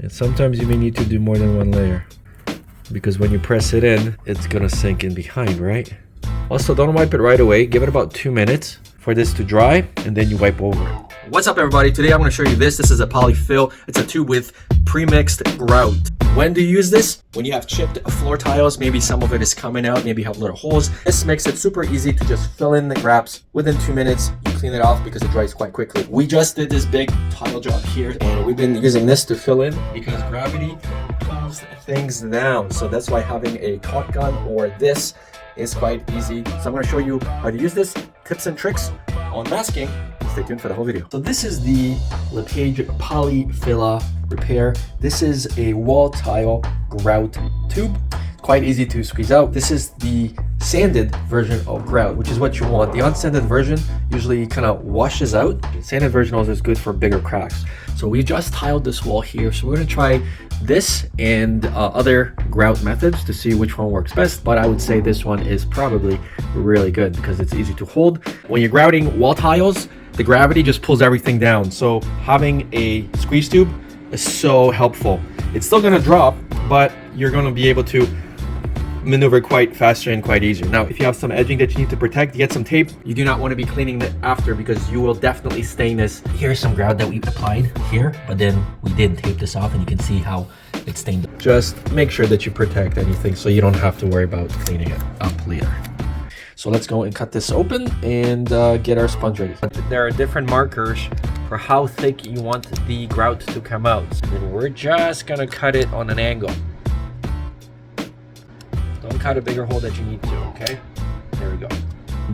And sometimes you may need to do more than one layer, because when you press it in, it's gonna sink in behind, right? Also, don't wipe it right away. Give it about 2 minutes for this to dry, and then you wipe over it. What's up, everybody? Today I'm going to show you this. This is a Polyfill. It's a tube with pre-mixed grout. When do you use this? When you have chipped floor tiles, maybe some of it is coming out, maybe you have little holes. This makes it super easy to just fill in the gaps. Within 2 minutes, you clean it off because it dries quite quickly. We just did this big tile job here, and we've been using this to fill in because gravity pulls things down. So that's why having a caulk gun or this is quite easy. So I'm going to show you how to use this, tips and tricks on masking. Stay tuned for the whole video. So this is the LePage Polyfilla repair. This is a wall tile grout tube. Quite easy to squeeze out. This is the sanded version of grout, which is what you want. The unsanded version usually kind of washes out. The sanded version also is good for bigger cracks. So we just tiled this wall here. So we're going to try this and other grout methods to see which one works best. But I would say this one is probably really good because it's easy to hold. When you're grouting wall tiles, the gravity just pulls everything down. So having a squeeze tube is so helpful. It's still going to drop, but you're going to be able to maneuver quite faster and quite easier. Now, if you have some edging that you need to protect, get some tape. You do not want to be cleaning it after because you will definitely stain this. Here's some grout that we applied here, but then we did tape this off and you can see how it's stained. Just make sure that you protect anything so you don't have to worry about cleaning it up later. So let's go and cut this open and get our sponge ready. There are different markers for how thick you want the grout to come out. And we're just gonna cut it on an angle. Don't cut a bigger hole that you need to, okay? There we go.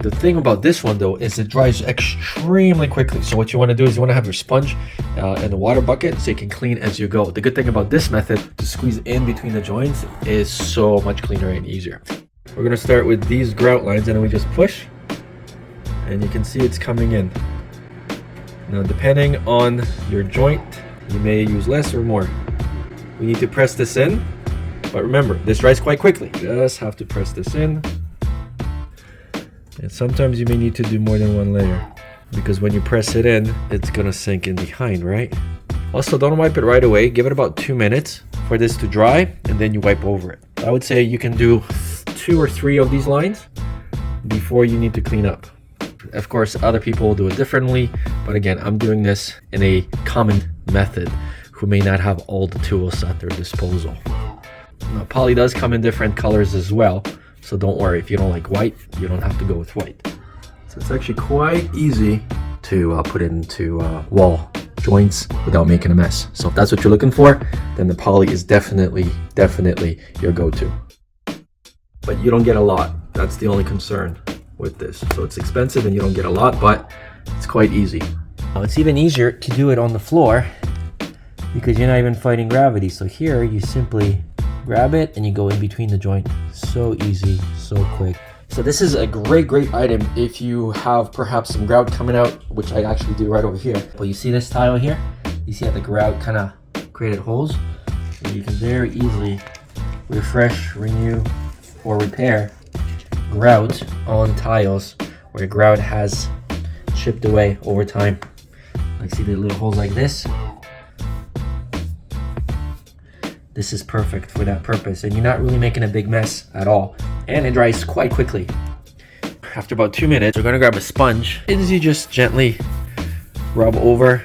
The thing about this one though is it dries extremely quickly. So what you want to do is you want to have your sponge and a water bucket so you can clean as you go. The good thing about this method to squeeze in between the joints is so much cleaner and easier. We're going to start with these grout lines and then we just push and you can see it's coming in. Now depending on your joint, you may use less or more. We need to press this in. But remember, this dries quite quickly. You just have to press this in. And sometimes you may need to do more than one layer because when you press it in, it's gonna sink in behind, right? Also, don't wipe it right away. Give it about 2 minutes for this to dry and then you wipe over it. I would say you can do 2 or 3 of these lines before you need to clean up. Of course, other people will do it differently, but again, I'm doing this in a common method who may not have all the tools at their disposal. Now, poly does come in different colors as well, so don't worry. If you don't like white, you don't have to go with white. So it's actually quite easy to put into wall joints without making a mess. So if that's what you're looking for, then the poly is definitely your go-to. But you don't get a lot. That's the only concern with this. So it's expensive and you don't get a lot, but it's quite easy. Now it's even easier to do it on the floor because you're not even fighting gravity. So here you simply grab it and you go in between the joint. So easy, so quick. So this is a great item if you have perhaps some grout coming out, which I actually do right over here. But you see this tile here? You see how the grout kind of created holes? And you can very easily refresh, renew, or repair grout on tiles where the grout has chipped away over time. Like see the little holes like this? This is perfect for that purpose and you're not really making a big mess at all. And it dries quite quickly. After about 2 minutes, we're gonna grab a sponge and you just gently rub over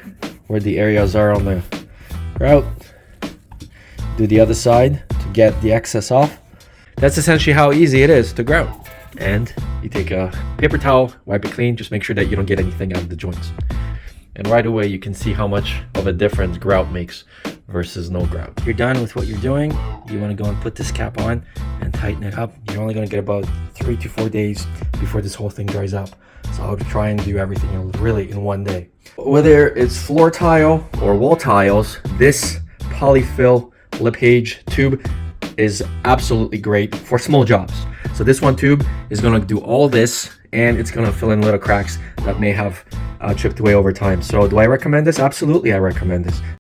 where the areas are on the grout. Do the other side to get the excess off. That's essentially how easy it is to grout. And you take a paper towel, wipe it clean, just make sure that you don't get anything out of the joints. And right away you can see how much of a difference grout makes versus no grout. If you're done with what you're doing, you want to go and put this cap on and tighten it up. You're only going to get about 3 to 4 days before this whole thing dries up. So I would try and do everything really in one day. Whether it's floor tile or wall tiles, this Polyfill LePage tube is absolutely great for small jobs. So this one tube is going to do all this and it's going to fill in little cracks that may have chipped away over time. So do I recommend this? Absolutely, I recommend this.